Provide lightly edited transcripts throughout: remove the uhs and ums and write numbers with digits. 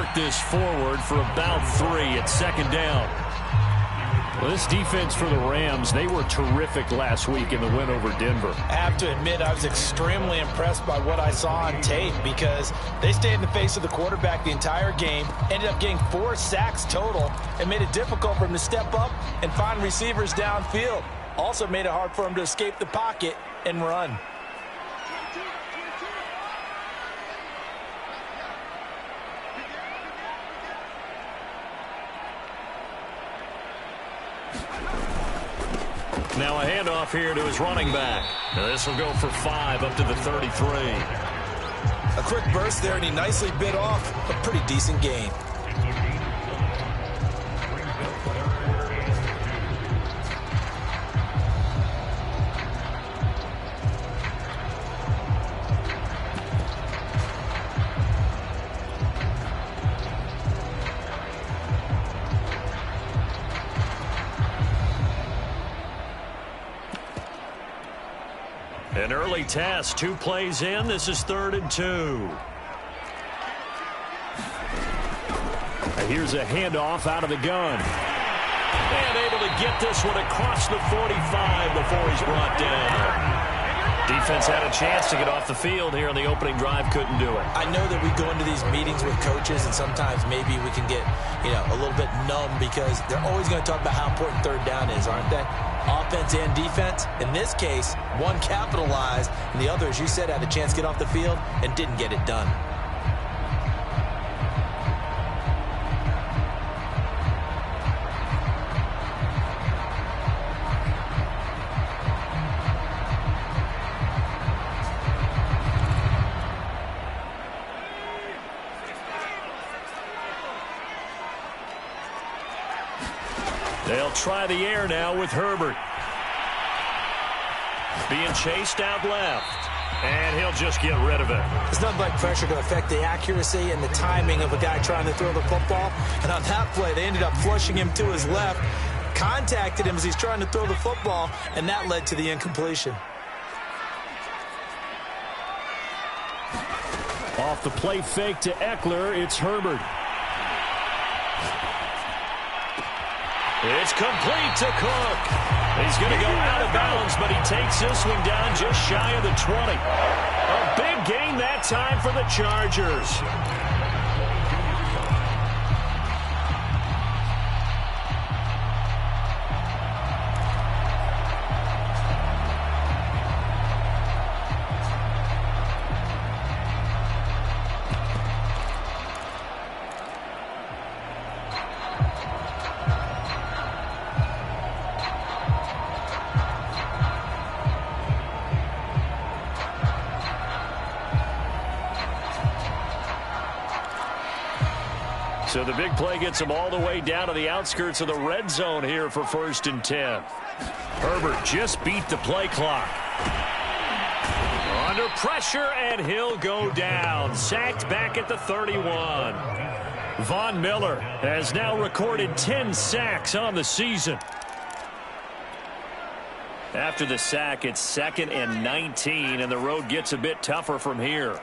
work this forward for about 3 at second down. Well, this defense for the Rams, they were terrific last week in the win over Denver. I have to admit, I was extremely impressed by what I saw on tape because they stayed in the face of the quarterback the entire game, ended up getting 4 sacks total, and made it difficult for him to step up and find receivers downfield. Also made it hard for him to escape the pocket and run. Now a handoff here to his running back. Now this will go for 5 up to the 33. A quick burst there, and he nicely bit off a pretty decent gain. An early test, 2 plays in. This is 3rd and 2. Here's a handoff out of the gun. And able to get this one across the 45 before he's brought down. Defense had a chance to get off the field here on the opening drive, couldn't do it. I know that we go into these meetings with coaches, and sometimes maybe we can get, a little bit numb because they're always going to talk about how important 3rd down is, aren't they? Offense and defense. In this case, one capitalized, and the other, as you said, had a chance to get off the field and didn't get it done. They'll try the air now with Herbert. Being chased out left. And he'll just get rid of it. There's nothing like pressure to affect the accuracy and the timing of a guy trying to throw the football. And on that play, they ended up flushing him to his left, contacted him as he's trying to throw the football, and that led to the incompletion. Off the play fake to Eckler, it's Herbert. It's complete to Cook. He's going to go out of bounds, but he takes this one down just shy of the 20. A big gain that time for the Chargers. So the big play gets him all the way down to the outskirts of the red zone here for 1st and 10. Herbert just beat the play clock. Under pressure, and he'll go down. Sacked back at the 31. Von Miller has now recorded 10 sacks on the season. After the sack, it's 2nd and 19, and the road gets a bit tougher from here.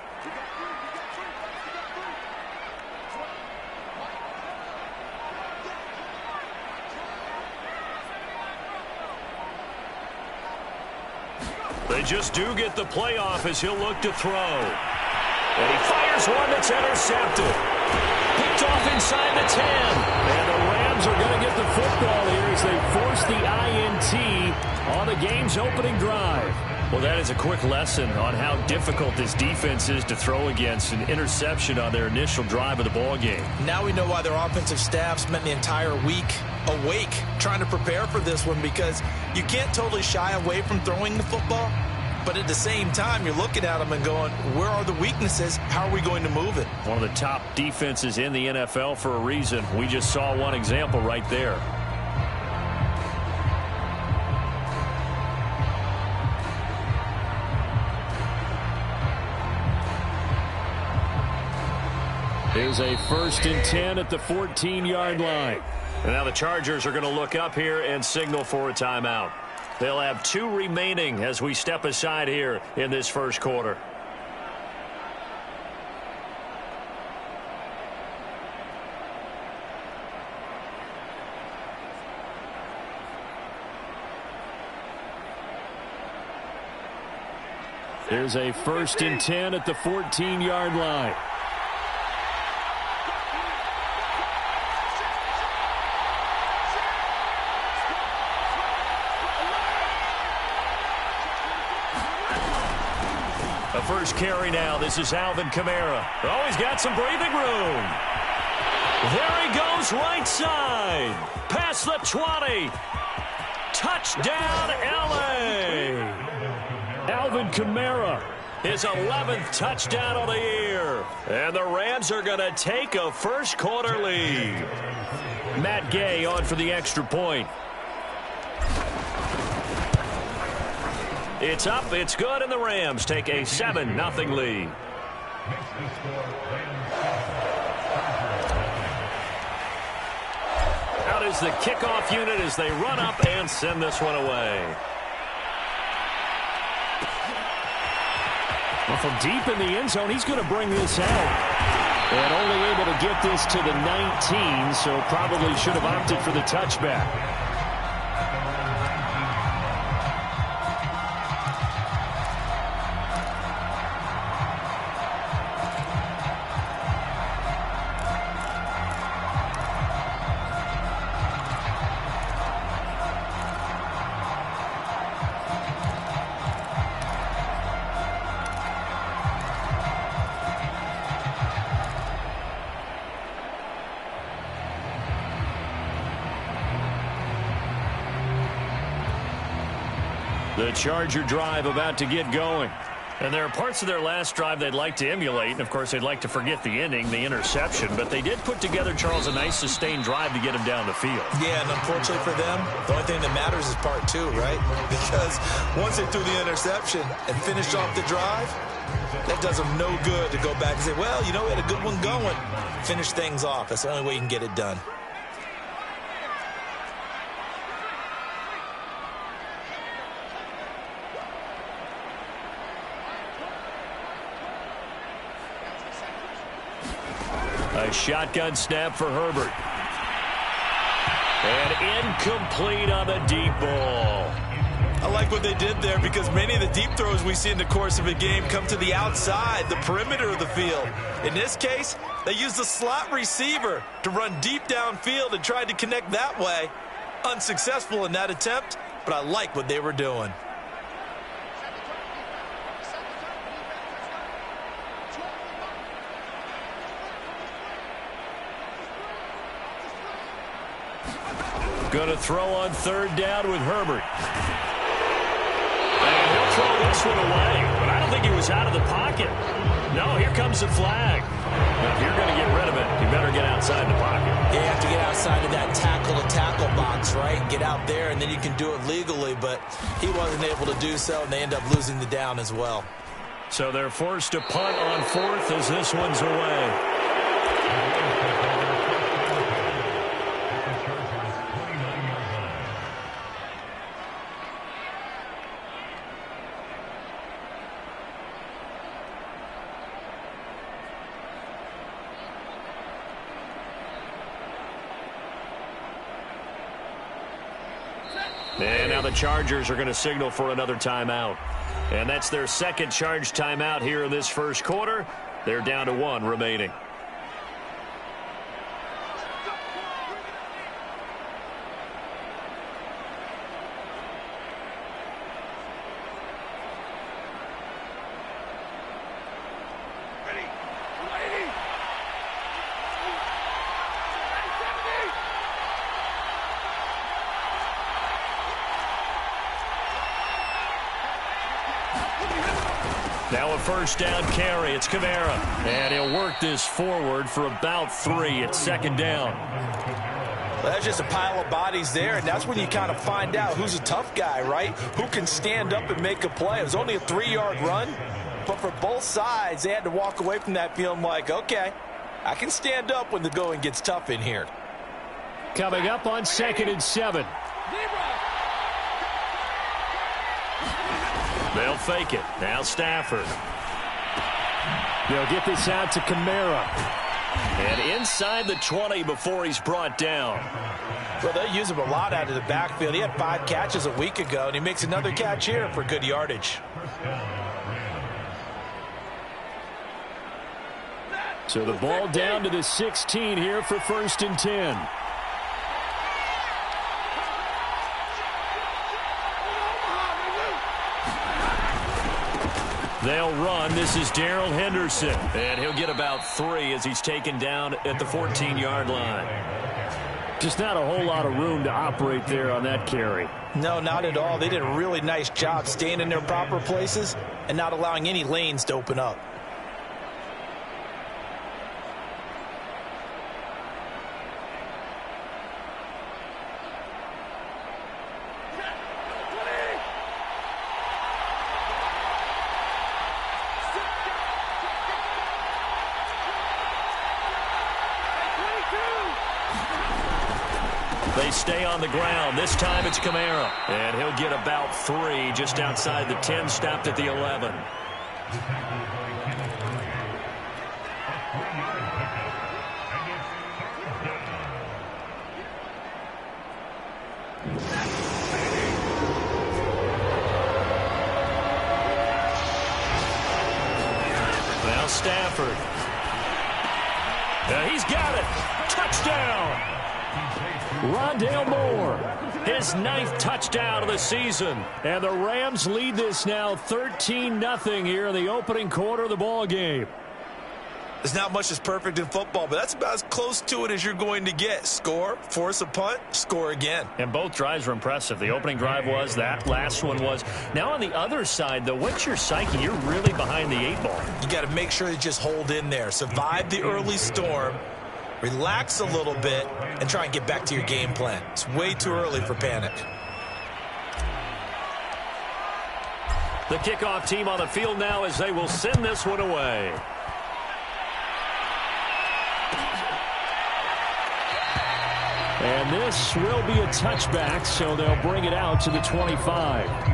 They just do get the play off as he'll look to throw. And he fires one that's intercepted. Picked off inside the 10. And the Rams are going to get the football here as they force the INT on the game's opening drive. Well, that is a quick lesson on how difficult this defense is to throw against. An interception on their initial drive of the ball game. Now we know why their offensive staff spent the entire week awake trying to prepare for this one, because you can't totally shy away from throwing the football. But at the same time, you're looking at them and going, where are the weaknesses? How are we going to move it? One of the top defenses in the NFL for a reason. We just saw one example right there. Here's a 1st and 10 at the 14-yard line. And now the Chargers are going to look up here and signal for a timeout. They'll have 2 remaining as we step aside here in this first quarter. There's a 1st and 10 at the 14-yard line. The first carry now. This is Alvin Kamara. Oh, he's got some breathing room. There he goes, right side. Past the 20. Touchdown, L.A. Alvin Kamara, his 11th touchdown of the year. And the Rams are going to take a first-quarter lead. Matt Gay on for the extra point. It's up, it's good, and the Rams take a 7-0 lead. Out is the kickoff unit as they run up and send this one away. Well, from deep in the end zone, he's going to bring this out. And only able to get this to the 19, so probably should have opted for the touchback. The Charger drive about to get going. And there are parts of their last drive they'd like to emulate. And, of course, they'd like to forget the ending, the interception. But they did put together, Charles, a nice sustained drive to get him down the field. Yeah, and unfortunately for them, the only thing that matters is part 2, right? Because once they threw the interception and finished off the drive, that does them no good to go back and say, well, you know, we had a good one going. Finish things off. That's the only way you can get it done. A shotgun snap for Herbert. And incomplete on the deep ball. I like what they did there because many of the deep throws we see in the course of a game come to the outside, the perimeter of the field. In this case, they used the slot receiver to run deep downfield and tried to connect that way. Unsuccessful in that attempt, but I like what they were doing. Going to throw on 3rd down with Herbert. And he'll throw this one away. But I don't think he was out of the pocket. No, here comes the flag. Now, if you're going to get rid of it, you better get outside the pocket. You have to get outside of that tackle-to-tackle box, right? Get out there, and then you can do it legally. But he wasn't able to do so, and they end up losing the down as well. So they're forced to punt on 4th as this one's away. And now the Chargers are going to signal for another timeout. And that's their 2nd charge timeout here in this first quarter. They're down to 1 remaining. Now a 1st down carry. It's Kamara. And he'll work this forward for about 3 at 2nd down. Well, that's just a pile of bodies there, and that's when you kind of find out who's a tough guy, right? Who can stand up and make a play. It was only a 3-yard run, but for both sides, they had to walk away from that feeling like, okay, I can stand up when the going gets tough in here. Coming up on 2nd and 7. They'll fake it. Now Stafford. They'll get this out to Kamara. And inside the 20 before he's brought down. Well, they use him a lot out of the backfield. He had 5 catches a week ago, and he makes another catch here for good yardage. So the ball down to the 16 here for 1st and 10. They'll run. This is Darrell Henderson. And he'll get about 3 as he's taken down at the 14-yard line. Just not a whole lot of room to operate there on that carry. No, not at all. They did a really nice job staying in their proper places and not allowing any lanes to open up. They stay on the ground. This time it's Kamara. And he'll get about 3 just outside the 10, stopped at the 11. Now Stafford. He's got it. Touchdown. Rondale Moore, his 9th touchdown of the season. And the Rams lead this now 13-0 here in the opening quarter of the ball game. There's not much that's perfect in football, but that's about as close to it as you're going to get. Score, force a punt, score again. And both drives were impressive. The opening drive was, that last one was. Now on the other side, though, what's your psyche? You're really behind the 8 ball. You got to make sure you just hold in there. Survive the early storm. Relax a little bit and try and get back to your game plan. It's way too early for panic. The kickoff team on the field now as they will send this one away. And this will be a touchback, so they'll bring it out to the 25.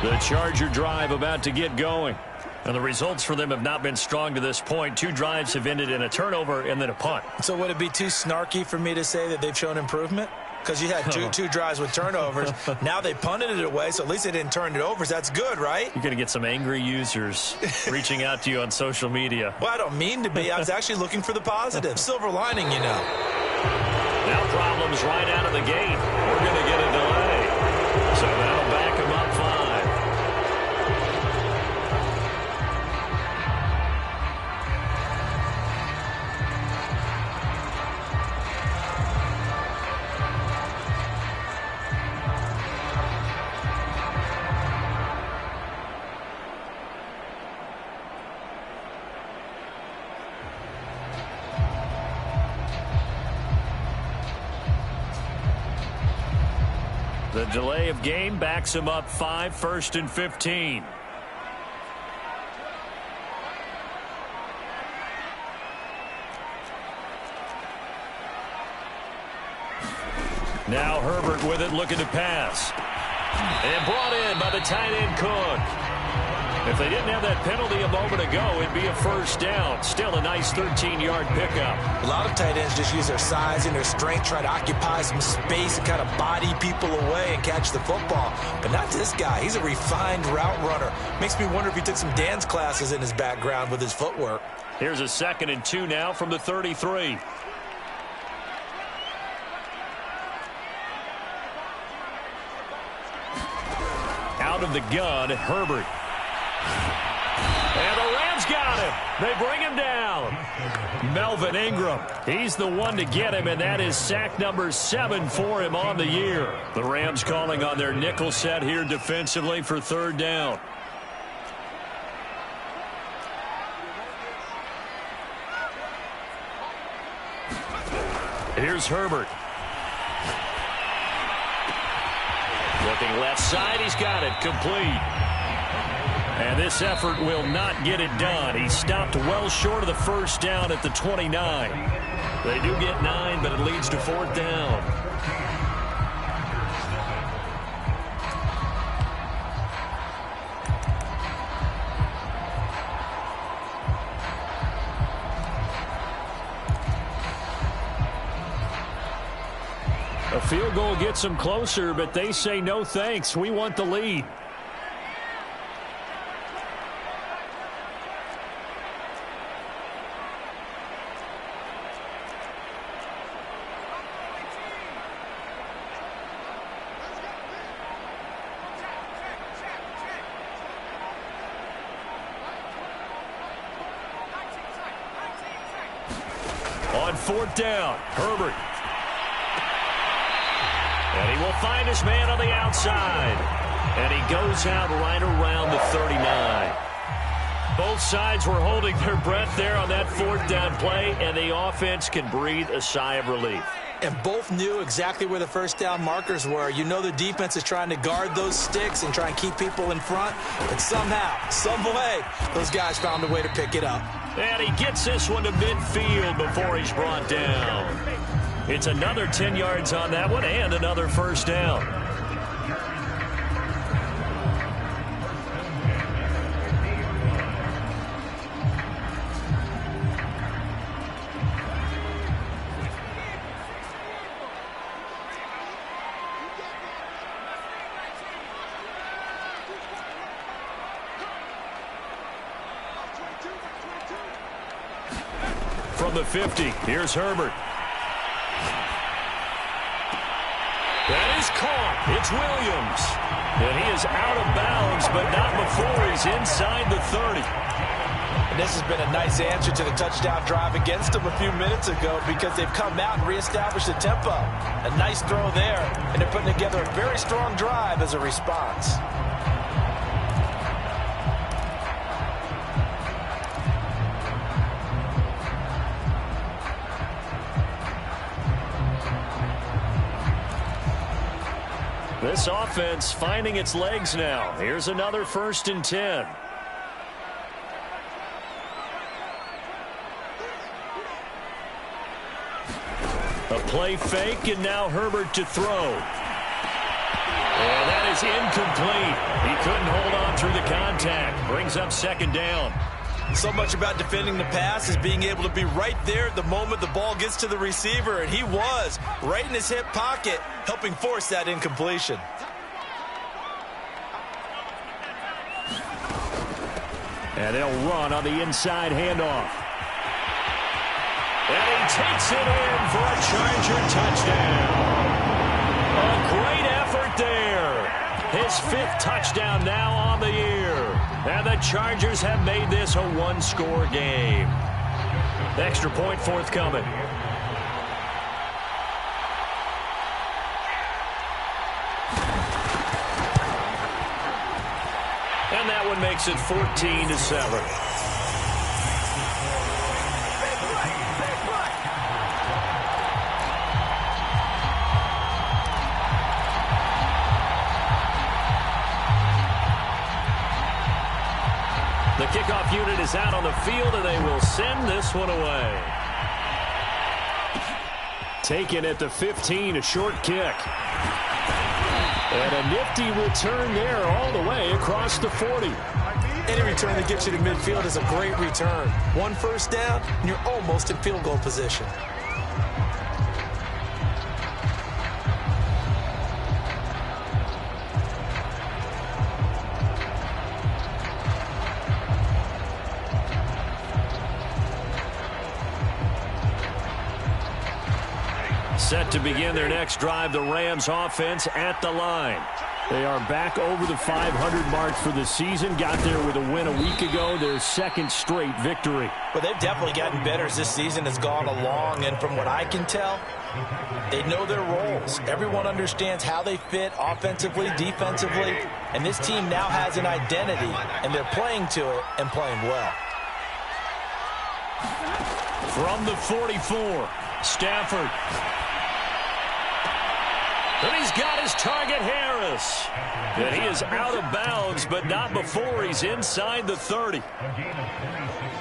The Charger drive about to get going. And the results for them have not been strong to this point. 2 drives have ended in a turnover and then a punt. So would it be too snarky for me to say that they've shown improvement? Because you had two drives with turnovers. Now they punted it away, so at least they didn't turn it over. So that's good, right? You're going to get some angry users reaching out to you on social media. Well, I don't mean to be. I was actually looking for the positive. Silver lining, you know. Now problems right out of the gate. We're going to get a delay. So that'll back them up 5. The delay of game backs him up 5, 1st and 15. Now Herbert with it, looking to pass. And brought in by the tight end Cook. If they didn't have that penalty a moment ago, it'd be a 1st down. Still a nice 13-yard pickup. A lot of tight ends just use their size and their strength, try to occupy some space and kind of body people away and catch the football. But not this guy. He's a refined route runner. Makes me wonder if he took some dance classes in his background with his footwork. Here's a 2nd and 2 now from the 33. Out of the gun, Herbert. And the Rams got him. They bring him down. Melvin Ingram. He's the one to get him, and that is sack number 7 for him on the year. The Rams calling on their nickel set here defensively for 3rd down. Here's Herbert. Looking left side, he's got it, complete. And this effort will not get it done. He stopped well short of the 1st down at the 29. They do get 9, but it leads to 4th down. field goal gets them closer, but they say no thanks. We want the lead. On fourth down, Herbert. And he will find his man on the outside. And he goes out right around the 39. Both sides were holding their breath there on that fourth down play, and the offense can breathe a sigh of relief. And both knew exactly where the first down markers were. You know the defense is trying to guard those sticks and try and keep people in front. But somehow, some way, those guys found a way to pick it up. And he gets this one to midfield before he's brought down. It's another 10 yards on that one and another first down. From the 50, here's Herbert. That is caught. It's Williams. And he is out of bounds, but not before he's inside the 30. And this has been a nice answer to the touchdown drive against them a few minutes ago because they've come out and reestablished the tempo. A nice throw there, and they're putting together a very strong drive as a response. This offense finding its legs now. Here's another 1st and 10. A play fake, and now Herbert to throw. And that is incomplete. He couldn't hold on through the contact. Brings up 2nd down. So much about defending the pass is being able to be right there at the moment the ball gets to the receiver, and he was right in his hip pocket, helping force that incompletion. And they'll run on the inside handoff. And he takes it in for a Charger touchdown. A great effort there. His 5th touchdown now on the year. And the Chargers have made this a one-score game. Extra point forthcoming. And that one makes it 14-7. The kickoff unit is out on the field, and they will send this one away. Taken at the 15, a short kick. And a nifty return there all the way across the 40. Any return that gets you to midfield is a great return. 1 first down, and you're almost in field goal position. Set to begin their next drive, the Rams offense at the line. They are back over the 500 mark for the season. Got there with a win a week ago, their 2nd straight victory. Well, they've definitely gotten better as this season has gone along, and from what I can tell, they know their roles. Everyone understands how they fit offensively, defensively, and this team now has an identity, and they're playing to it and playing well. From the 44, Stafford. And he's got his target, Harris. And he is out of bounds, but not before he's inside the 30.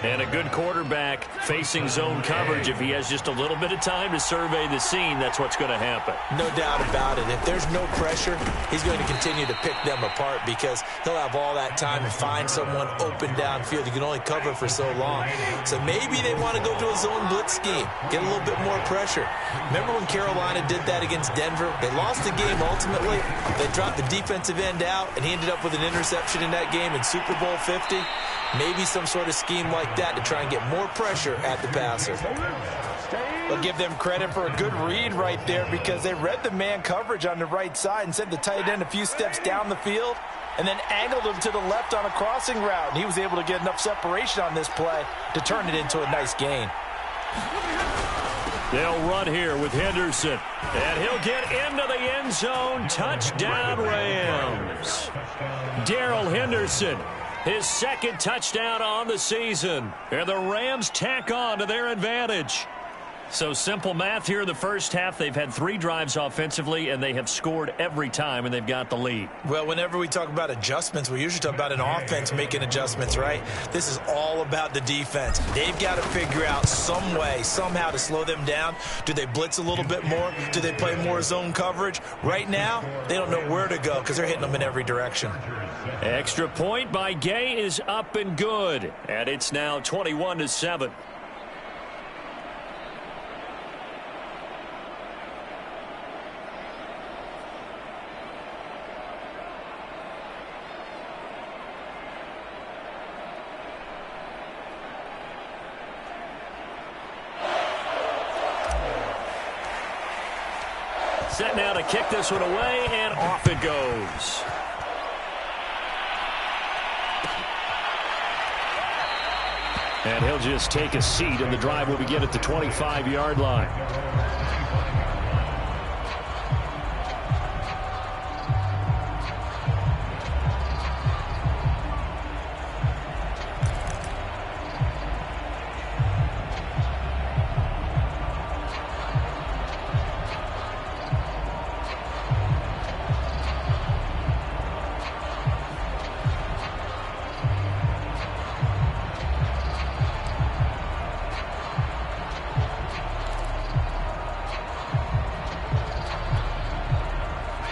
And a good quarterback facing zone coverage. If he has just a little bit of time to survey the scene, that's what's going to happen. No doubt about it. If there's no pressure, he's going to continue to pick them apart because he'll have all that time to find someone open downfield. You can only cover for so long. So maybe they want to go to a zone blitz scheme, get a little bit more pressure. Remember when Carolina did that against Denver? They lost the game ultimately. They dropped the defensive end out, and he ended up with an interception in that game in Super Bowl 50. Maybe some sort of scheme like that to try and get more pressure at the passer. We'll give them credit for a good read right there because they read the man coverage on the right side and sent the tight end a few steps down the field and then angled him to the left on a crossing route. And he was able to get enough separation on this play to turn it into a nice gain. They'll run here with Henderson. And he'll get into the end zone. Touchdown, Rams. Darrell Henderson, his second touchdown on the season. And the Rams tack on to their advantage. So simple math here in the first half. They've had 3 drives offensively, and they have scored every time, and they've got the lead. Well, whenever we talk about adjustments, we usually talk about an offense making adjustments, right? This is all about the defense. They've got to figure out some way, somehow to slow them down. Do they blitz a little bit more? Do they play more zone coverage? Right now, they don't know where to go because they're hitting them in every direction. Extra point by Gay is up and good, and it's now 21-7. Set now to kick this one away, and off it goes. And he'll just take a seat, and the drive will begin at the 25-yard line.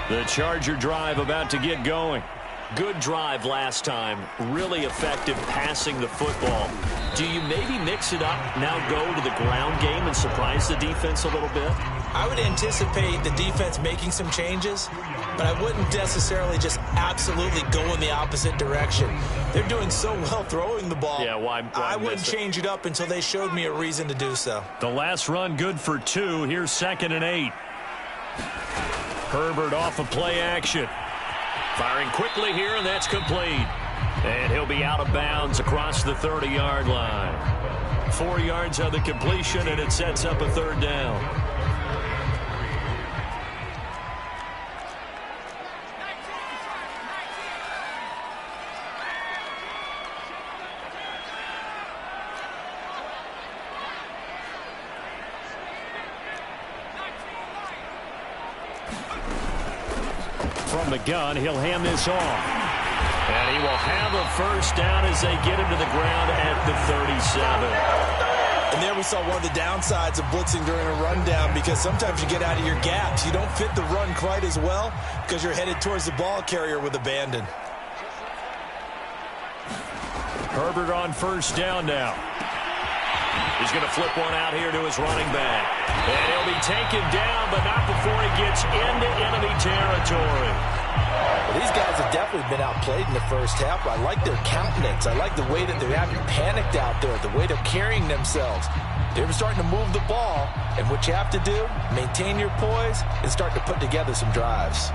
The Charger drive about to get going. Good drive last time. Really effective passing the football. Do you maybe mix it up, now go to the ground game and surprise the defense a little bit? I would anticipate the defense making some changes, but I wouldn't necessarily just absolutely go in the opposite direction. They're doing so well throwing the ball. Yeah, why I wouldn't change it up until they showed me a reason to do so. The last run good for 2. Here's 2nd and 8. Herbert off of play action. Firing quickly here, and that's complete. And he'll be out of bounds across the 30-yard line. 4 yards on the completion, and it sets up a 3rd down. From the gun, he'll hand this off. And he will have a 1st down as they get him to the ground at the 37. And there we saw one of the downsides of blitzing during a rundown, because sometimes you get out of your gaps. You don't fit the run quite as well because you're headed towards the ball carrier with abandon. Herbert on 1st down now. He's going to flip one out here to his running back. And he'll be taken down, but not before he gets into enemy territory. Well, these guys have definitely been outplayed in the first half. I like their countenance. I like the way that they're having panicked out there, the way they're carrying themselves. They're starting to move the ball, and what you have to do, maintain your poise and start to put together some drives.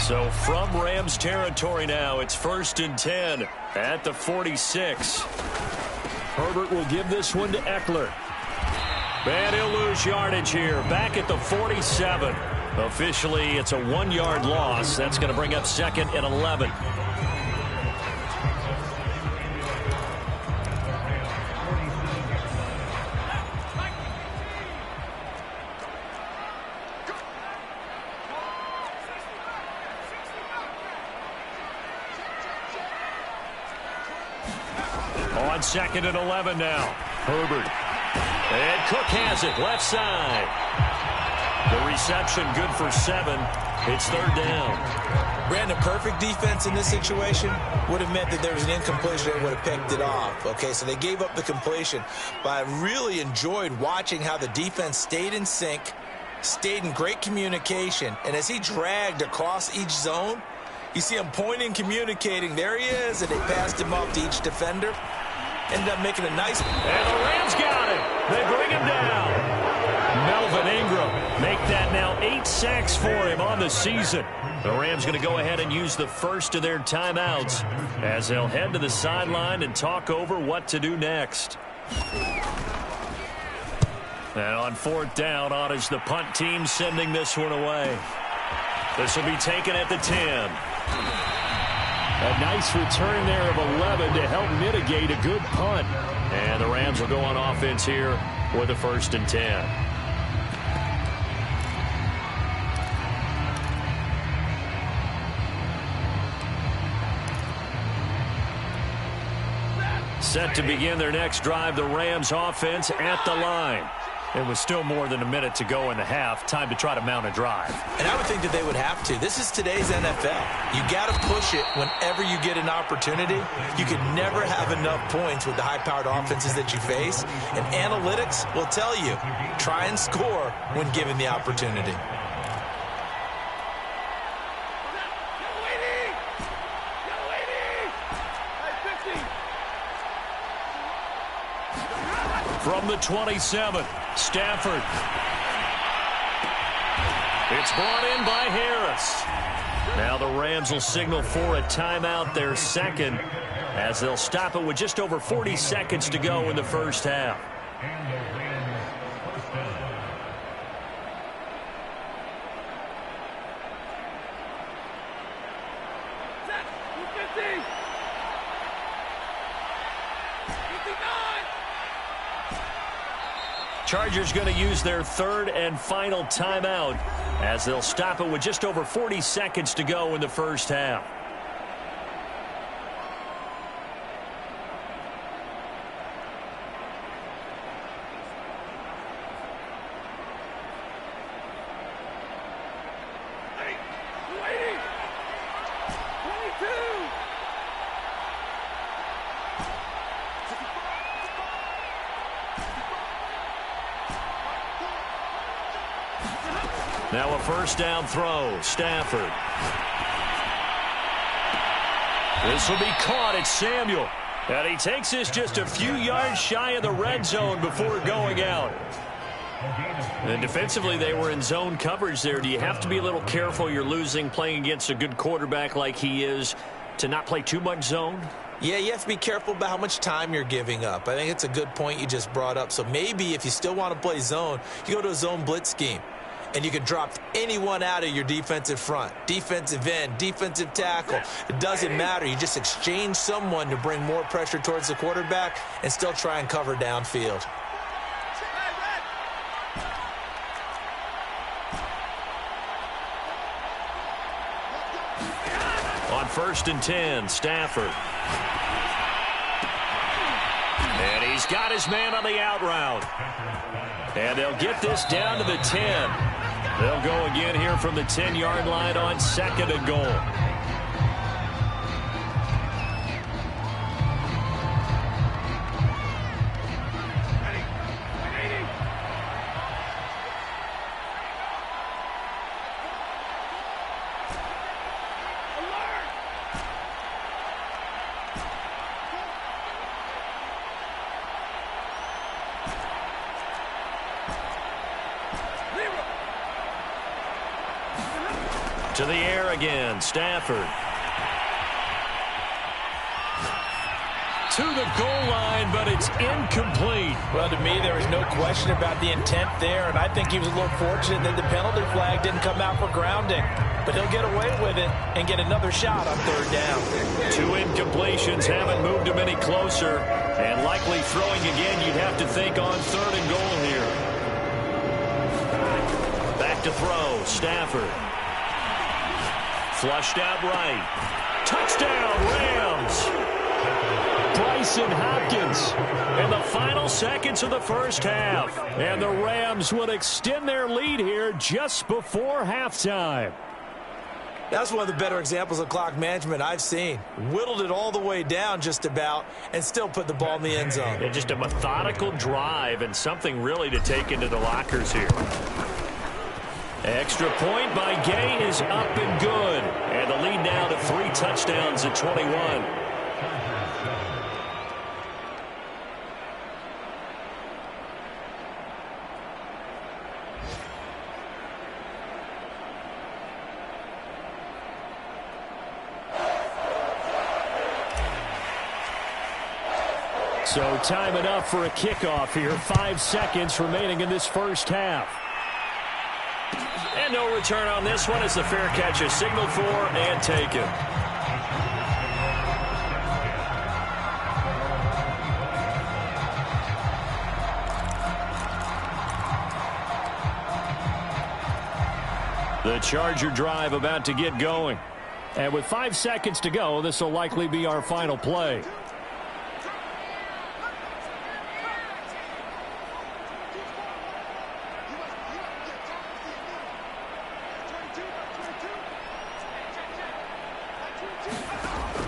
So from Rams territory now, it's 1st and 10 at the 46. Herbert will give this one to Eckler. And he'll lose yardage here. Back at the 47. Officially, it's a 1-yard loss. That's going to bring up 2nd and 11. 2nd and 11 now. Herbert. And Cook has it, left side. The reception good for 7. It's 3rd down. Brandon, perfect defense in this situation would have meant that there was an incompletion. They would have picked it off. Okay, so they gave up the completion. But I really enjoyed watching how the defense stayed in sync, stayed in great communication. And as he dragged across each zone, you see him pointing, communicating. There he is, and they passed him off to each defender. Ended up making a nice... And the Rams got it. They bring him down. Melvin Ingram make that now 8 sacks for him on the season. The Rams going to go ahead and use the first of their timeouts as they'll head to the sideline and talk over what to do next. And on 4th down, on is the punt team sending this one away. This will be taken at the 10. A nice return there of 11 to help mitigate a good punt. And the Rams will go on offense here with a 1st and 10. Set to begin their next drive, the Rams offense at the line. It was still more than a minute to go in the half. Time to try to mount a drive. And I would think that they would have to. This is today's NFL. You got to push it whenever you get an opportunity. You can never have enough points with the high-powered offenses that you face. And analytics will tell you, try and score when given the opportunity. From the 27, Stafford. It's brought in by Harris. Now the Rams will signal for a timeout, their 2nd, as they'll stop it with just over 40 seconds to go in the first half. Chargers going to use their 3rd and final timeout as they'll stop it with just over 40 seconds to go in the first half. Now a 1st down throw. Stafford. This will be caught. It's Samuel. And he takes this just a few yards shy of the red zone before going out. And defensively, they were in zone coverage there. Do you have to be a little careful? You're losing playing against a good quarterback like he is to not play too much zone? Yeah, you have to be careful about how much time you're giving up. I think it's a good point you just brought up. So maybe if you still want to play zone, you go to a zone blitz scheme. And you can drop anyone out of your defensive front. Defensive end, defensive tackle. It doesn't matter. You just exchange someone to bring more pressure towards the quarterback and still try and cover downfield. On 1st and 10, Stafford. And he's got his man on the out route. And they'll get this down to the 10. They'll go again here from the 10-yard line on 2nd and goal. To the air again, Stafford. To the goal line, but it's incomplete. Well, to me, there was no question about the intent there, and I think he was a little fortunate that the penalty flag didn't come out for grounding. But he'll get away with it and get another shot on 3rd down. 2 incompletions haven't moved him any closer, and likely throwing again, you'd have to think on 3rd and goal here. Back to throw, Stafford. Flushed out right. Touchdown, Rams. Bryson Hopkins. In the final seconds of the first half. And the Rams would extend their lead here just before halftime. That's one of the better examples of clock management I've seen. Whittled it all the way down just about and still put the ball in the end zone. Yeah, just a methodical drive and something really to take into the lockers here. Extra point by Gay is up and good. And the lead now to 3 touchdowns at 21. So time enough for a kickoff here. 5 seconds remaining in this first half. And no return on this one as the fair catch is signaled for and taken. The Charger drive about to get going. And with 5 seconds to go, this will likely be our final play.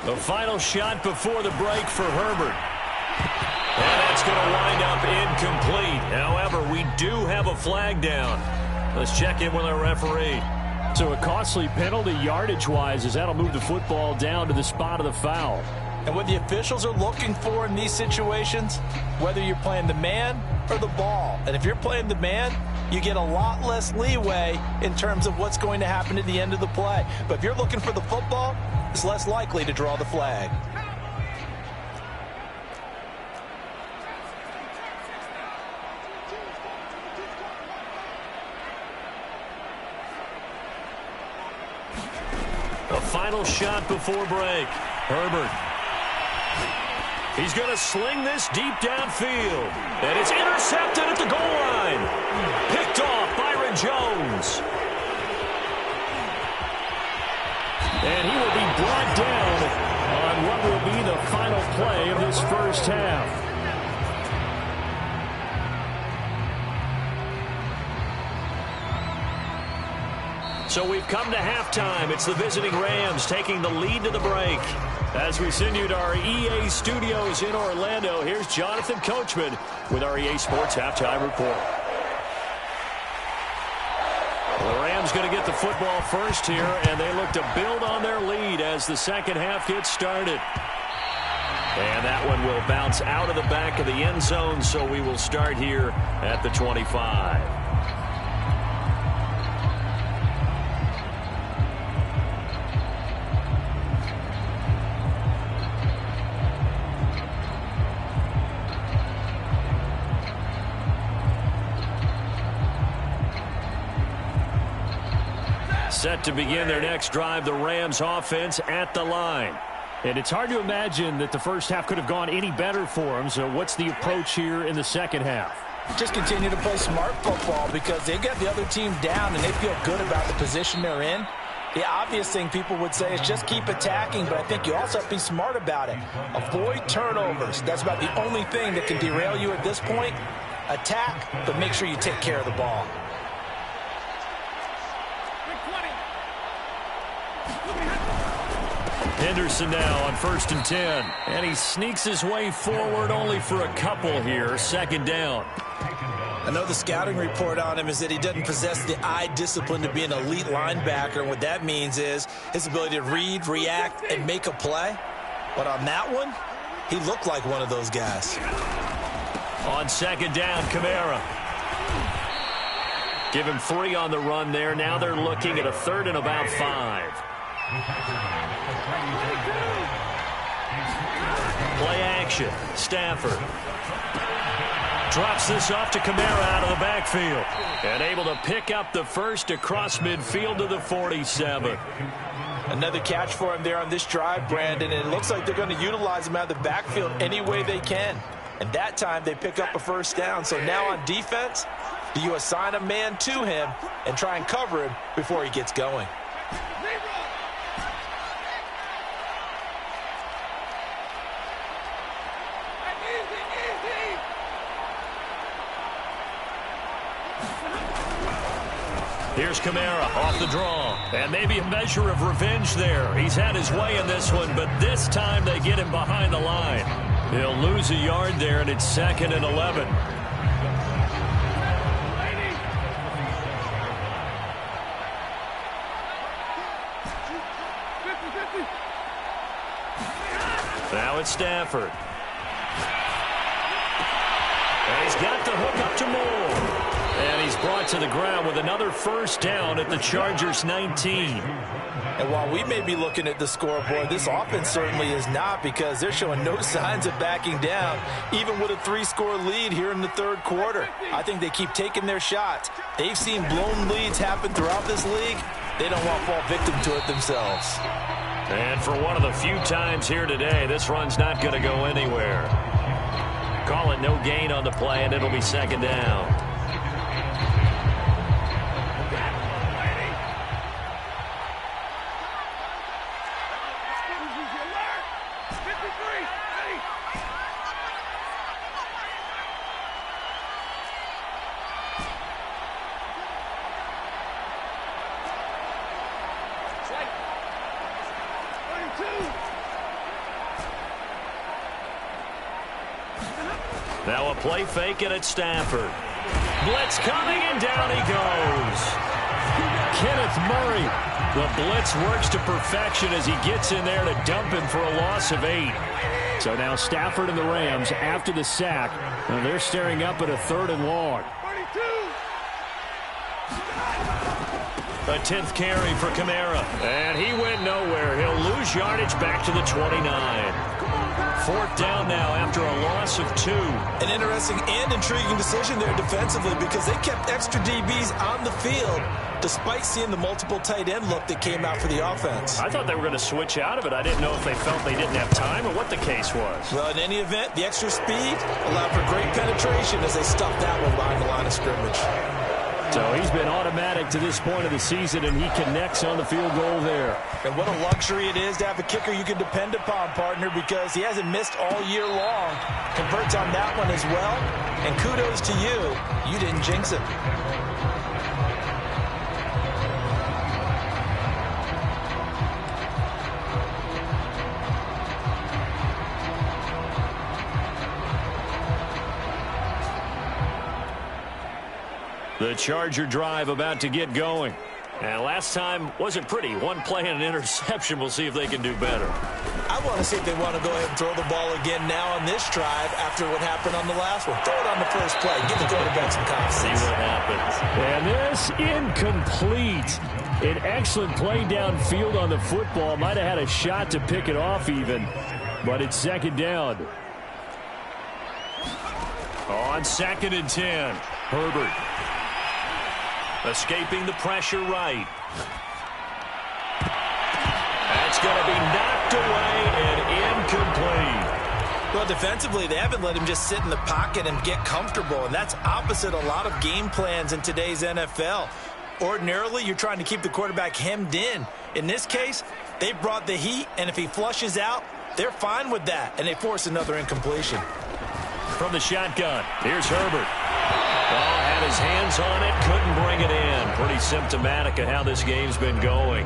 The final shot before the break for Herbert. And that's going to wind up incomplete. However, we do have a flag down. Let's check in with our referee. So a costly penalty yardage-wise as that'll move the football down to the spot of the foul. And what the officials are looking for in these situations, whether you're playing the man or the ball. And if you're playing the man, you get a lot less leeway in terms of what's going to happen at the end of the play. But if you're looking for the football, it's less likely to draw the flag. The final shot before break. Herbert. He's going to sling this deep downfield. And it's intercepted at the goal line. Picked off Byron Jones. And he will be brought down on what will be the final play of this first half. So we've come to halftime. It's the visiting Rams taking the lead to the break. As we send you to our EA studios in Orlando, here's Jonathan Coachman with our EA Sports Halftime Report. The Rams going to get the football first here, and they look to build on their lead as the second half gets started. And that one will bounce out of the back of the end zone, so we will start here at the 25. Set to begin their next drive, the Rams offense at the line. And it's hard to imagine that the first half could have gone any better for them. So what's the approach here in the second half? Just continue to play smart football because they get the other team down and they feel good about the position they're in. The obvious thing people would say is just keep attacking, but I think you also have to be smart about it. Avoid turnovers. That's about the only thing that can derail you at this point. Attack, but make sure you take care of the ball. Henderson now on 1st and 10. And he sneaks his way forward only for a couple here. Second down. I know the scouting report on him is that he doesn't possess the eye discipline to be an elite linebacker. And what that means is his ability to read, react, and make a play. But on that one, he looked like one of those guys. On second down, Kamara. Give him 3 on the run there. Now they're looking at a 3rd and about 5. Play action. Stafford drops this off to Kamara out of the backfield. And able to pick up the first across midfield to the 47. Another catch for him there on this drive, Brandon. And it looks like they're going to utilize him out of the backfield any way they can. And that time they pick up a first down. So now on defense, do you assign a man to him and try and cover him before he gets going? Here's Kamara off the draw. And maybe a measure of revenge there. He's had his way in this one, but this time they get him behind the line. He'll lose a yard there, and it's 2nd and 11. Now it's Stafford. And he's got the hook up to Moore. And he's brought to the ground with another first down at the Chargers' 19. And while we may be looking at the scoreboard, this offense certainly is not, because they're showing no signs of backing down, even with a 3-score lead here in the third quarter. I think they keep taking their shots. They've seen blown leads happen throughout this league. They don't want to fall victim to it themselves. And for one of the few times here today, this run's not going to go anywhere. Call it no gain on the play, and it'll be 2nd down. Now a play fake it at Stafford. Blitz coming, and down he goes. Kenneth Murray. The blitz works to perfection as he gets in there to dump him for a loss of 8. So now Stafford and the Rams, after the sack, and they're staring up at a 3rd and long. A 10th carry for Kamara. And he went nowhere. He'll lose yardage back to the 29. 4th down now after a loss of 2. An interesting and intriguing decision there defensively, because they kept extra DBs on the field despite seeing the multiple tight end look that came out for the offense. I thought they were going to switch out of it. I didn't know if they felt they didn't have time or what the case was. Well, in any event, the extra speed allowed for great penetration as they stuffed that one behind the line of scrimmage. So he's been automatic to this point of the season, and he connects on the field goal there. And what a luxury it is to have a kicker you can depend upon, partner, because he hasn't missed all year long. Converts on that one as well. And kudos to you. You didn't jinx it. The Charger drive about to get going. And last time wasn't pretty. One play and an interception. We'll see if they can do better. I want to see if they want to go ahead and throw the ball again now on this drive after what happened on the last one. Throw it on the first play. Give the quarterback some confidence. See what happens. And this incomplete. An excellent play downfield on the football. Might have had a shot to pick it off even. But it's 2nd down. On 2nd and 10. Herbert. Escaping the pressure right. That's going to be knocked away and incomplete. Well, defensively, they haven't let him just sit in the pocket and get comfortable, and that's opposite a lot of game plans in today's NFL. Ordinarily, you're trying to keep the quarterback hemmed in. In this case, they brought the heat, and if he flushes out, they're fine with that, and they force another incompletion. From the shotgun, here's Herbert. Oh, had his hands on it, couldn't bring it in. Pretty symptomatic of how this game's been going.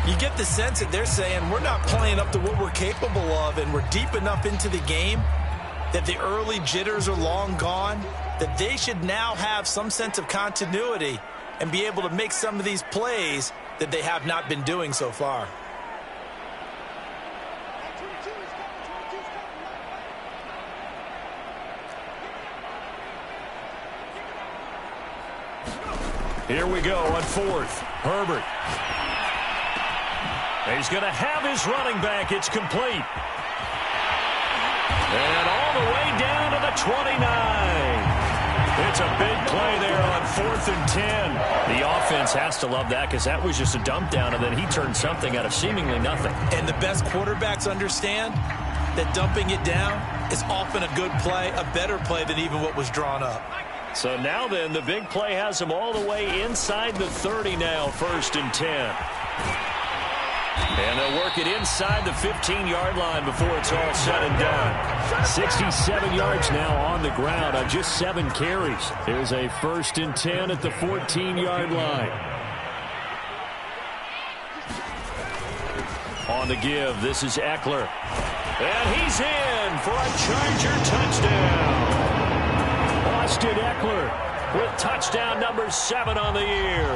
You get the sense that they're saying we're not playing up to what we're capable of, and we're deep enough into the game that the early jitters are long gone, that they should now have some sense of continuity and be able to make some of these plays that they have not been doing so far. Here we go on 4th. Herbert. He's going to have his running back. It's complete. And all the way down to the 29. It's a big play there on 4th and 10. The offense has to love that, because that was just a dump down, and then he turned something out of seemingly nothing. And the best quarterbacks understand that dumping it down is often a good play, a better play than even what was drawn up. So now then, the big play has him all the way inside the 30 now, 1st and 10. And they'll work it inside the 15-yard line before it's all said and done. 67 yards now on the ground on just 7 carries. Here's a 1st and 10 at the 14-yard line. On the give, this is Eckler. And he's in for a Charger touchdown. Austin Eckler with touchdown number 7 on the year.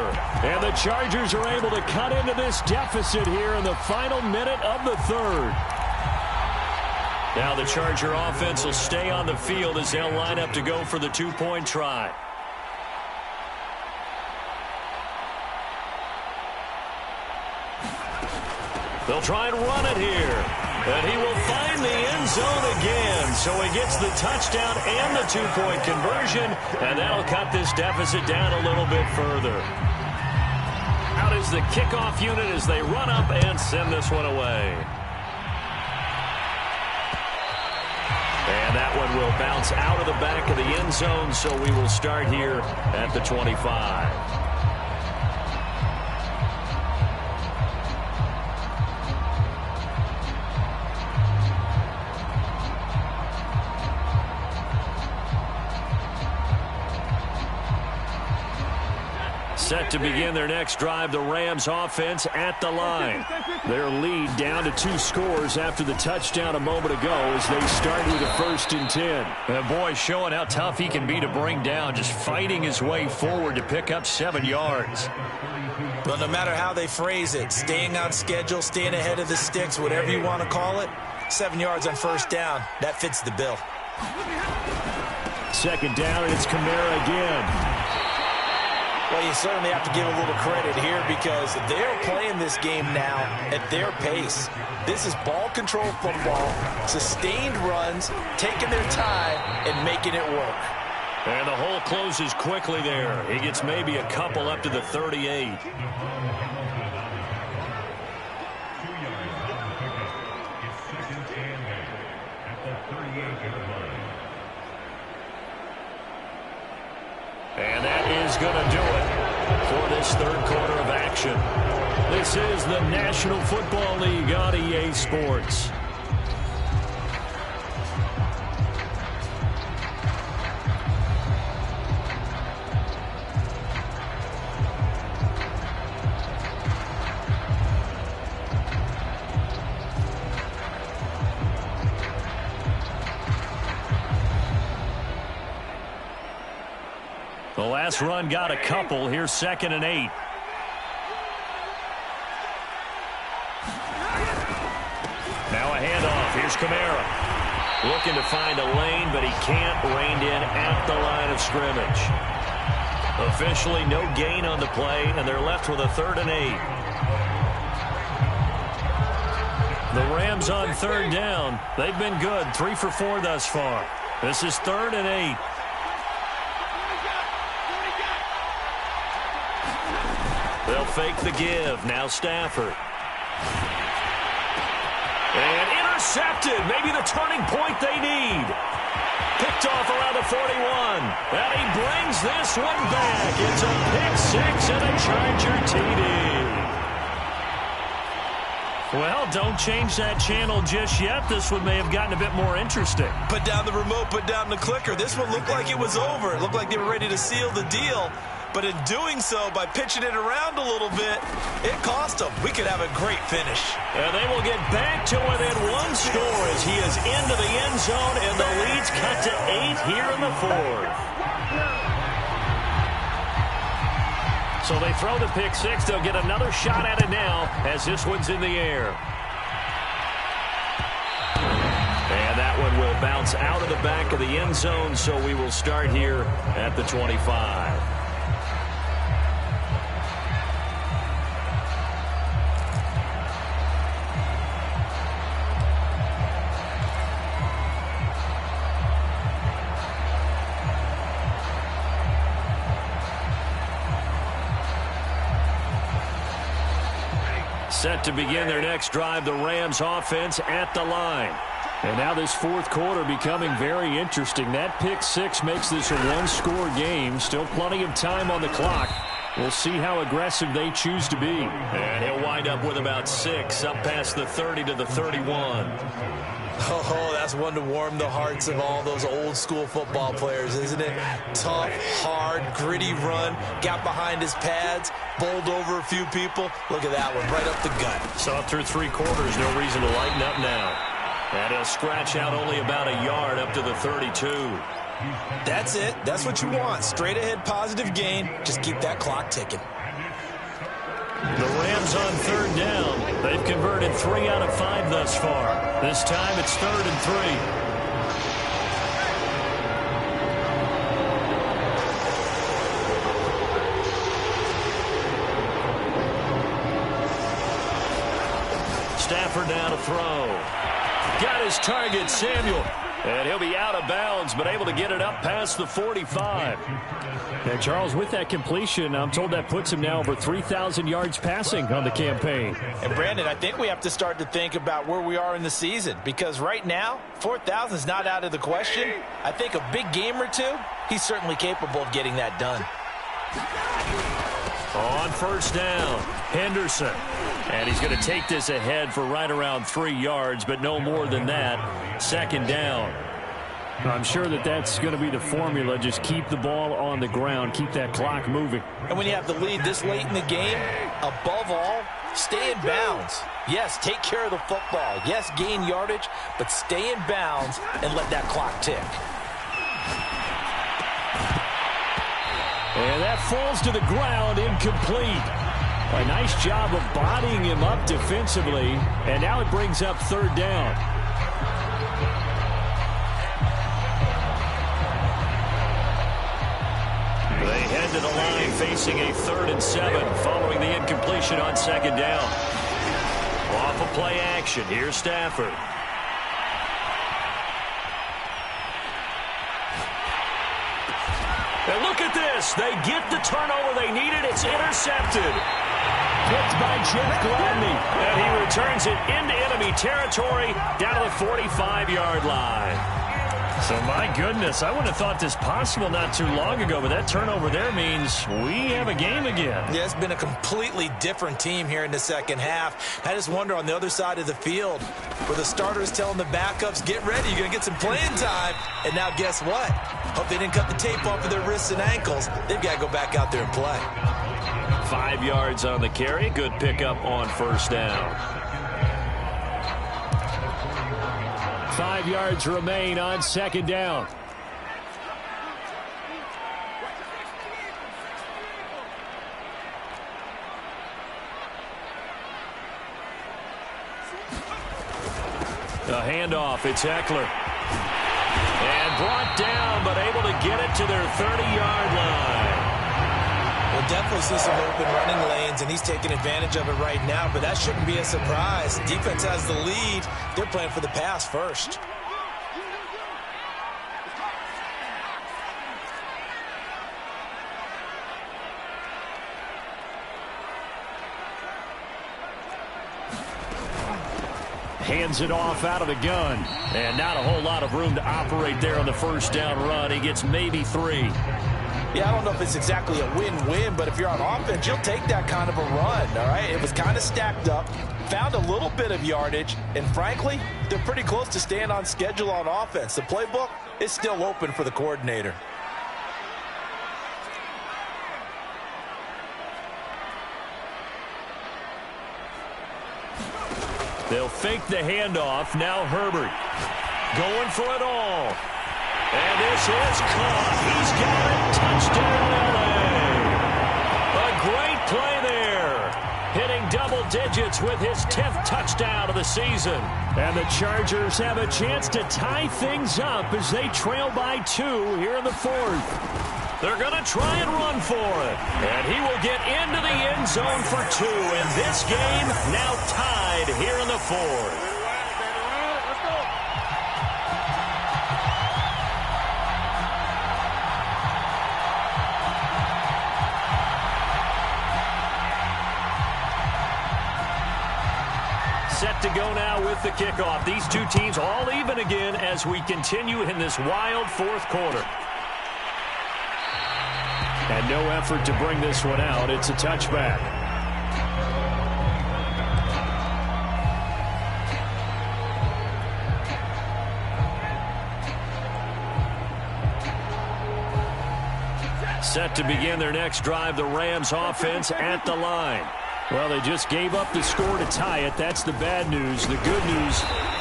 And the Chargers are able to cut into this deficit here in the final minute of the 3rd. Now the Charger offense will stay on the field as they'll line up to go for the 2-point try. They'll try and run it here. And he will find the end zone again. So he gets the touchdown and the 2-point conversion. And that'll cut this deficit down a little bit further. Out is the kickoff unit as they run up and send this one away. And that one will bounce out of the back of the end zone. So we will start here at the 25. Set to begin their next drive, the Rams offense at the line. Their lead down to 2 scores after the touchdown a moment ago as they start with a 1st and 10. And boy, showing how tough he can be to bring down, just fighting his way forward to pick up 7 yards. Well, no matter how they phrase it, staying on schedule, staying ahead of the sticks, whatever you want to call it, 7 yards on 1st down, that fits the bill. 2nd down, and it's Kamara again. Well, you certainly have to give a little credit here because they're playing this game now at their pace. This is ball control football, sustained runs, taking their time and making it work. And the hole closes quickly there. He gets maybe a couple up to the 38. And that is going to do it for this 3rd quarter of action. This is the National Football League on EA Sports. The last run got a couple. Here's 2nd and 8. Now a handoff. Here's Kamara. Looking to find a lane, but he can't. Reined in at the line of scrimmage. Officially no gain on the play, and they're left with a 3rd and 8. The Rams on 3rd down. They've been good. 3 for 4 thus far. This is 3rd and 8. They'll fake the give. Now Stafford. And intercepted. Maybe the turning point they need. Picked off around the 41. And he brings this one back. It's a pick 6 and a Charger TD. Well, don't change that channel just yet. This one may have gotten a bit more interesting. Put down the remote, put down the clicker. This one looked like it was over. It looked like they were ready to seal the deal. But in doing so, by pitching it around a little bit, it cost them. We could have a great finish. And they will get back to within 1 score as he is into the end zone, and the lead's cut to 8 here in the 4th. So they throw the pick 6. They'll get another shot at it now as this one's in the air. And that one will bounce out of the back of the end zone, so we will start here at the 25. Set to begin their next drive, the Rams offense at the line. And now this 4th quarter becoming very interesting. That pick 6 makes this a 1-score game. Still plenty of time on the clock. We'll see how aggressive they choose to be. And he'll wind up with about 6, up past the 30 to the 31. Oh, that's one to warm the hearts of all those old-school football players, isn't it? Tough, hard, gritty run, got behind his pads, bowled over a few people. Look at that one, right up the gut. Saw it through 3 quarters, no reason to lighten up now. And he'll scratch out only about a yard up to the 32. That's it. That's what you want. Straight ahead positive gain. Just keep that clock ticking. The Rams on 3rd down. They've converted 3 out of 5 thus far. This time it's 3rd and 3. Stafford now to throw. Got his target, Samuel. And he'll be out of bounds, but able to get it up past the 45. And Charles, with that completion, I'm told that puts him now over 3,000 yards passing on the campaign. And Brandon, I think we have to start to think about where we are in the season, because right now, 4,000 is not out of the question. I think a big game or two, he's certainly capable of getting that done. On 1st down, Henderson. And he's going to take this ahead for right around 3 yards, but no more than that. 2nd down. I'm sure that that's going to be the formula. Just keep the ball on the ground. Keep that clock moving. And when you have the lead this late in the game, above all, stay in bounds. Yes, take care of the football. Yes, gain yardage, but stay in bounds and let that clock tick. And that falls to the ground, incomplete. A nice job of bodying him up defensively, and now it brings up 3rd down. They head to the line facing a 3rd and 7 following the incompletion on 2nd down. Off of play action, here's Stafford. And look at this. They get the turnover they needed. It's intercepted. Picked by Jeff Gladney. And he returns it into enemy territory down to the 45-yard line. So, my goodness, I wouldn't have thought this possible not too long ago, but that turnover there means we have a game again. Yeah, it's been a completely different team here in the second half. I just wonder on the other side of the field where the starters telling the backups, get ready, you're going to get some playing time. And now guess what? Hope they didn't cut the tape off of their wrists and ankles. They've got to go back out there and play. 5 yards on the carry. Good pickup on 1st down. 5 yards remain on 2nd down. The handoff, it's Eckler. And brought down, but able to get it to their 30-yard line. We'll definitely see some open running lanes, and he's taking advantage of it right now, but that shouldn't be a surprise. Defense has the lead. They're playing for the pass first. Hands it off out of the gun. And not a whole lot of room to operate there on the 1st down run. He gets maybe 3. Yeah, I don't know if it's exactly a win-win, but if you're on offense, you'll take that kind of a run, all right? It was kind of stacked up, found a little bit of yardage, and frankly, they're pretty close to staying on schedule on offense. The playbook is still open for the coordinator. They'll fake the handoff. Now Herbert going for it all. And this is caught. He's got it. Touchdown, L.A. A great play there. Hitting double digits with his 10th touchdown of the season. And the Chargers have a chance to tie things up as they trail by 2 here in the 4th. They're going to try and run for it. And he will get into the end zone for 2. And this game now tied here in the 4th. Set to go now with the kickoff. These two teams all even again as we continue in this wild 4th quarter. And no effort to bring this one out. It's a touchback. Set to begin their next drive, the Rams offense at the line. Well, they just gave up the score to tie it. That's the bad news. The good news,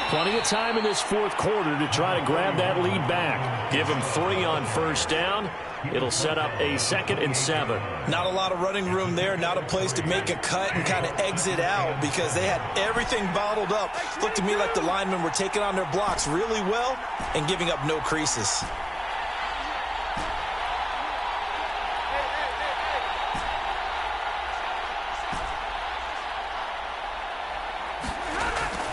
plenty of time in this fourth quarter to try to grab that lead back. Give them 3 on first down. It'll set up a 2nd and 7. Not a lot of running room there, not a place to make a cut and kind of exit out because they had everything bottled up. Looked to me like the linemen were taking on their blocks really well and giving up no creases.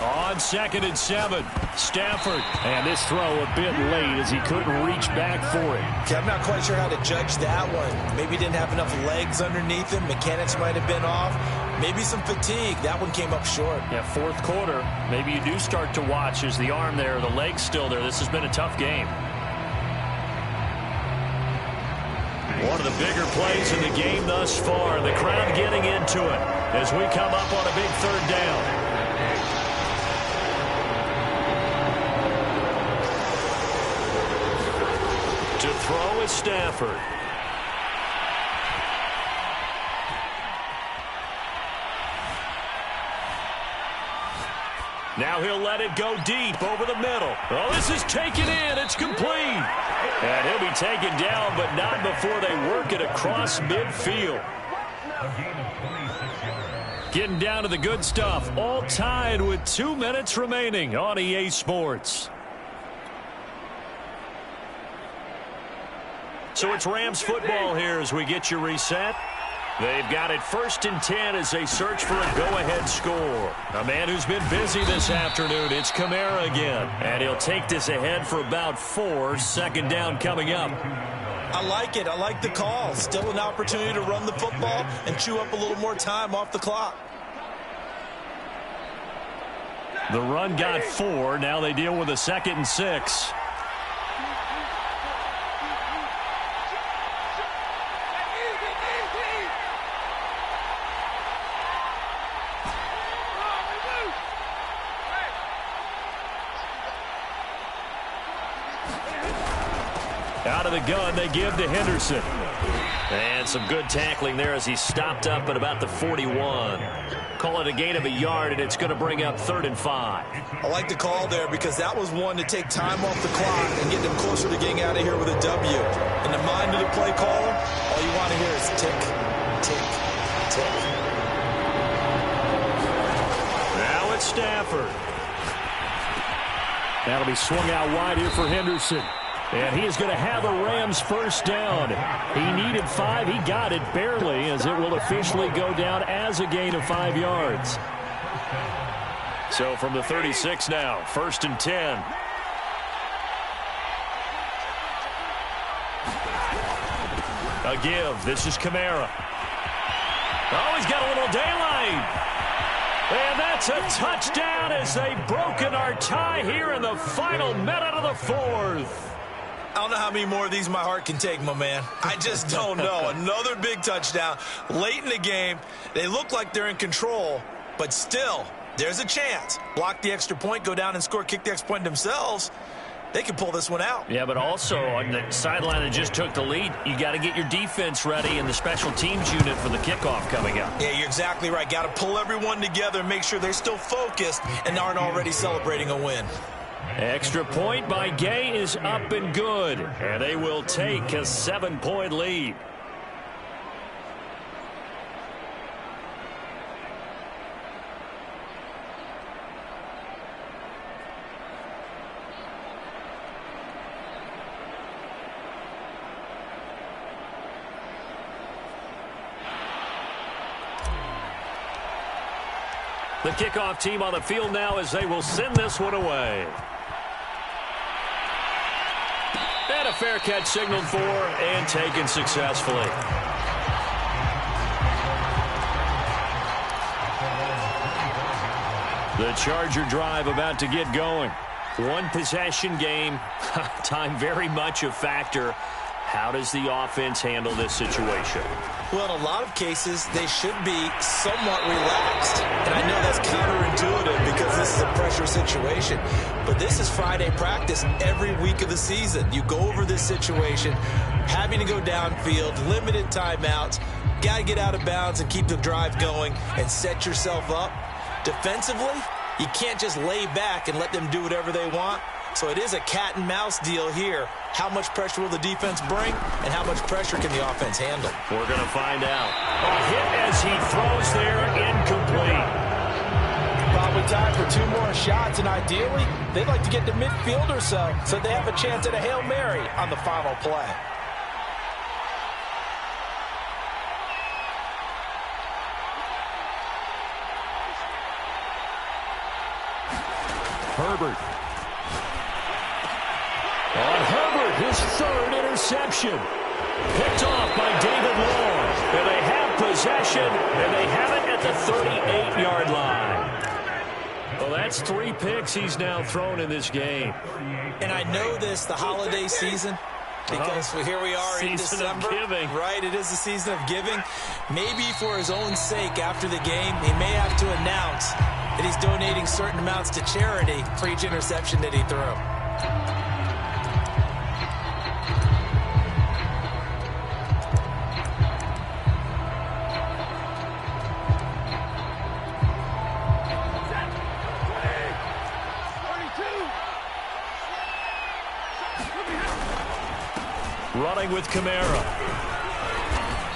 On 2nd and 7, Stafford. And this throw a bit late as he couldn't reach back for it. Okay, I'm not quite sure how to judge that one. Maybe he didn't have enough legs underneath him. Mechanics might have been off. Maybe some fatigue. That one came up short. Yeah, fourth quarter. Maybe you do start to watch. Is the arm there, the leg's still there? This has been a tough game. One of the bigger plays in the game thus far. The crowd getting into it as we come up on a big 3rd down. To throw is Stafford. Now he'll let it go deep over the middle. Oh, this is taken in. It's complete. And he'll be taken down, but not before they work it across midfield. Getting down to the good stuff. All tied with 2 minutes remaining on EA Sports. So it's Rams football here as we get you reset. They've got it 1st and 10 as they search for a go-ahead score. A man who's been busy this afternoon. It's Kamara again. And he'll take this ahead for about 4. 2nd down coming up. I like it. I like the call. Still an opportunity to run the football and chew up a little more time off the clock. The run got 4. Now they deal with a 2nd and 6. Out of the gun, they give to Henderson. And some good tackling there as he stopped up at about the 41. Call it a gain of a yard, and it's going to bring up 3rd and 5. I like the call there because that was one to take time off the clock and get them closer to getting out of here with a W. In the mind of the play caller, all you want to hear is tick, tick, tick. Now it's Stafford. That'll be swung out wide here for Henderson. And he is going to have a Rams 1st down. He needed 5. He got it barely as it will officially go down as a gain of 5 yards. So from the 36 now, 1st and 10. A give. This is Kamara. Oh, he's got a little daylight. And that's a touchdown as they've broken our tie here in the final minute of the 4th. I don't know how many more of these my heart can take, my man. I just don't know. Another big touchdown late in the game. They look like they're in control, but still, there's a chance. Block the extra point, go down and score, kick the extra point themselves. They can pull this one out. Yeah, but also on the sideline that just took the lead, you got to get your defense ready and the special teams unit for the kickoff coming up. Yeah, you're exactly right. Got to pull everyone together and make sure they're still focused and aren't already celebrating a win. Extra point by Gay is up and good, and they will take a 7-point lead. The kickoff team on the field now as they will send this one away. And a fair catch signaled for and taken successfully. The Charger drive about to get going. One possession game. Time very much a factor. How does the offense handle this situation? Well, in a lot of cases, they should be somewhat relaxed. And I know that's counterintuitive because this is a pressure situation. But this is Friday practice every week of the season. You go over this situation, having to go downfield, limited timeouts, got to get out of bounds and keep the drive going and set yourself up. Defensively, you can't just lay back and let them do whatever they want. So it is a cat and mouse deal here. How much pressure will the defense bring, and how much pressure can the offense handle? We're going to find out. A hit as he throws there, incomplete. Probably time for 2 more shots, and ideally, they'd like to get to midfield or so they have a chance at a Hail Mary on the final play. Herbert. On Herbert, his 3rd interception. Picked off by David Long. And they have possession, and they have it at the 38-yard line. Well, that's 3 picks he's now thrown in this game. And I know this, the holiday season, because here we are in December. Season of giving. Right, it is the season of giving. Maybe for his own sake after the game, he may have to announce that he's donating certain amounts to charity for each interception that he threw. Running with Kamara.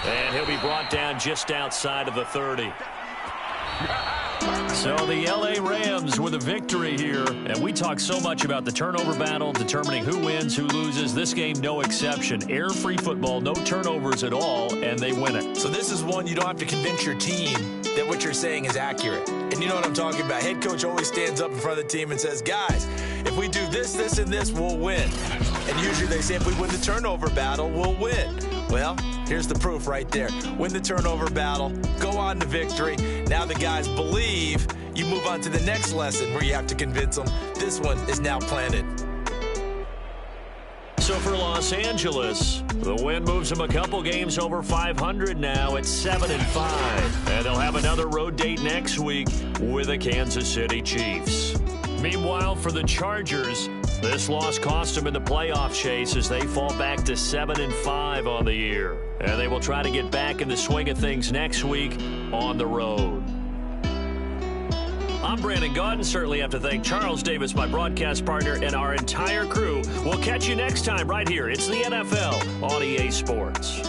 And he'll be brought down just outside of the 30. So the L.A. Rams with a victory here. And we talk so much about the turnover battle, determining who wins, who loses. This game, no exception. Air-free football, no turnovers at all, and they win it. So this is one you don't have to convince your team that what you're saying is accurate. And you know what I'm talking about. Head coach always stands up in front of the team and says, guys, if we do this, this, and this, we'll win. And usually they say if we win the turnover battle, we'll win. Well, here's the proof right there. Win the turnover battle, go on to victory. Now the guys believe. You move on to the next lesson where you have to convince them. This one is now planted. So for Los Angeles, the win moves them a couple games over 500 now at 7-5. And they'll have another road date next week with the Kansas City Chiefs. Meanwhile, for the Chargers, this loss cost them in the playoff chase as they fall back to 7-5 on the year. And they will try to get back in the swing of things next week on the road. I'm Brandon Gaudin. Certainly have to thank Charles Davis, my broadcast partner, and our entire crew. We'll catch you next time right here. It's the NFL on EA Sports.